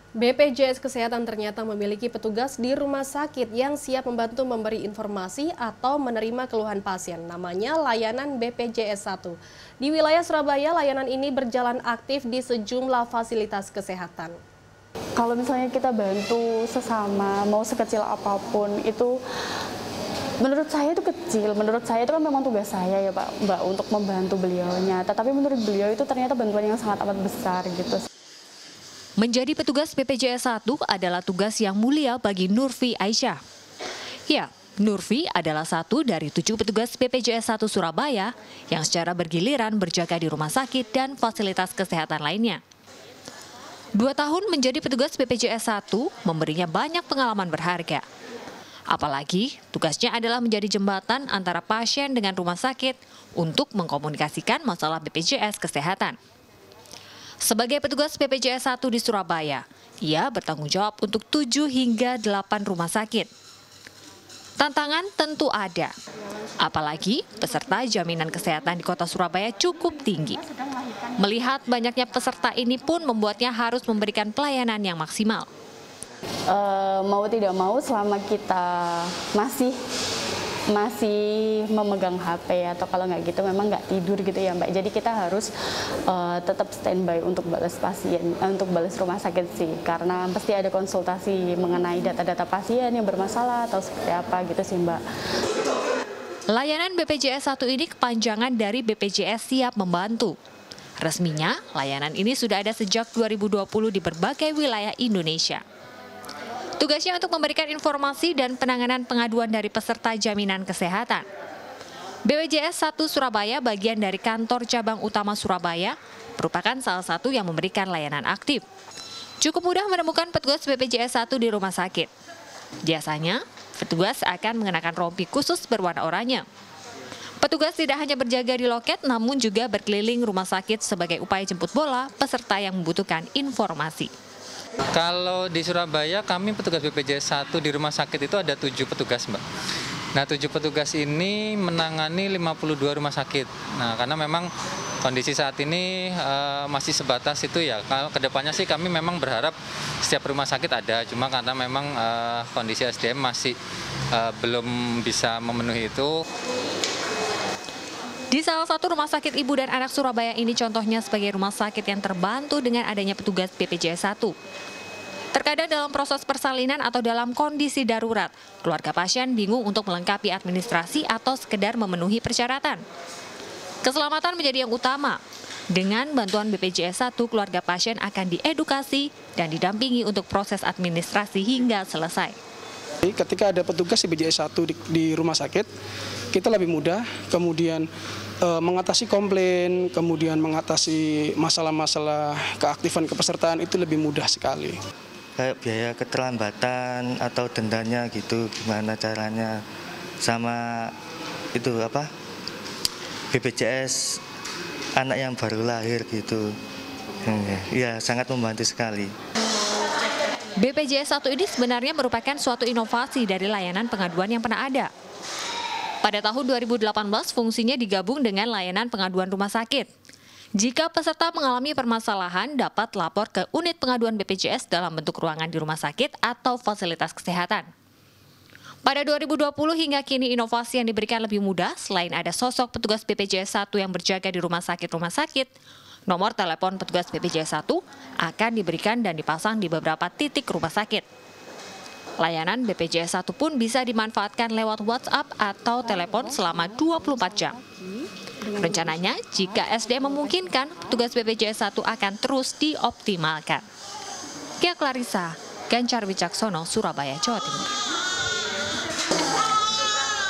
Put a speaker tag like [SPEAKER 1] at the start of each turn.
[SPEAKER 1] BPJS Kesehatan ternyata memiliki petugas di rumah sakit yang siap membantu memberi informasi atau menerima keluhan pasien. Namanya layanan BPJS 1. Di wilayah Surabaya, layanan ini berjalan aktif di sejumlah fasilitas kesehatan.
[SPEAKER 2] Kalau misalnya kita bantu sesama, mau sekecil apapun, itu menurut saya itu kecil. Menurut saya itu kan memang tugas saya ya Mbak, untuk membantu beliaunya. Tetapi menurut beliau itu ternyata bantuan yang sangat amat besar gitu.
[SPEAKER 3] Menjadi petugas BPJS 1 adalah tugas yang mulia bagi Nurfi Aisyah. Ya, Nurfi adalah satu dari 7 petugas BPJS 1 Surabaya yang secara bergiliran berjaga di rumah sakit dan fasilitas kesehatan lainnya. 2 tahun menjadi petugas BPJS 1 memberinya banyak pengalaman berharga. Apalagi tugasnya adalah menjadi jembatan antara pasien dengan rumah sakit untuk mengkomunikasikan masalah BPJS Kesehatan. Sebagai petugas BPJS 1 di Surabaya, ia bertanggung jawab untuk 7 hingga 8 rumah sakit. Tantangan tentu ada, apalagi peserta jaminan kesehatan di kota Surabaya cukup tinggi. Melihat banyaknya peserta ini pun membuatnya harus memberikan pelayanan yang maksimal.
[SPEAKER 2] Mau tidak mau selama kita masih memegang HP atau kalau nggak gitu memang nggak tidur gitu ya Mbak. Jadi kita harus tetap standby untuk balas pasien, untuk balas rumah sakit sih. Karena pasti ada konsultasi mengenai data-data pasien yang bermasalah atau seperti apa gitu sih Mbak.
[SPEAKER 3] Layanan BPJS 1 ini kepanjangan dari BPJS Siap Membantu. Resminya, layanan ini sudah ada sejak 2020 di berbagai wilayah Indonesia. Tugasnya untuk memberikan informasi dan penanganan pengaduan dari peserta jaminan kesehatan. BPJS 1 Surabaya bagian dari kantor cabang utama Surabaya, merupakan salah satu yang memberikan layanan aktif. Cukup mudah menemukan petugas BPJS 1 di rumah sakit. Biasanya, petugas akan mengenakan rompi khusus berwarna oranye. Petugas tidak hanya berjaga di loket, namun juga berkeliling rumah sakit sebagai upaya jemput bola peserta yang membutuhkan informasi.
[SPEAKER 4] Kalau di Surabaya, kami petugas BPJS 1 di rumah sakit itu ada 7 petugas, Mbak. Nah, 7 petugas ini menangani 52 rumah sakit. Nah, karena memang kondisi saat ini masih sebatas itu ya. Kalau kedepannya sih kami memang berharap setiap rumah sakit ada. Cuma karena memang kondisi SDM masih belum bisa memenuhi itu.
[SPEAKER 3] Di salah satu rumah sakit ibu dan anak Surabaya ini contohnya sebagai rumah sakit yang terbantu dengan adanya petugas BPJS 1. Terkadang dalam proses persalinan atau dalam kondisi darurat, keluarga pasien bingung untuk melengkapi administrasi atau sekedar memenuhi persyaratan. Keselamatan menjadi yang utama. Dengan bantuan BPJS 1, keluarga pasien akan diedukasi dan didampingi untuk proses administrasi hingga selesai.
[SPEAKER 5] Ketika ada petugas BPJS 1 di rumah sakit, kita lebih mudah kemudian mengatasi komplain, kemudian mengatasi masalah-masalah keaktifan kepesertaan itu lebih mudah sekali.
[SPEAKER 6] Kayak biaya keterlambatan atau dendanya gitu, gimana caranya, sama itu BPJS anak yang baru lahir gitu, ya sangat membantu sekali.
[SPEAKER 3] BPJS 1 ini sebenarnya merupakan suatu inovasi dari layanan pengaduan yang pernah ada. Pada tahun 2018, fungsinya digabung dengan layanan pengaduan rumah sakit. Jika peserta mengalami permasalahan, dapat lapor ke unit pengaduan BPJS dalam bentuk ruangan di rumah sakit atau fasilitas kesehatan. Pada 2020 hingga kini inovasi yang diberikan lebih mudah, selain ada sosok petugas BPJS 1 yang berjaga di rumah sakit, nomor telepon petugas BPJS 1 akan diberikan dan dipasang di beberapa titik rumah sakit. Layanan BPJS 1 pun bisa dimanfaatkan lewat WhatsApp atau telepon selama 24 jam. Rencananya, jika SDM memungkinkan, petugas BPJS 1 akan terus dioptimalkan. Kia Clarissa, Gancar Wicaksono, Surabaya, Jawa Timur.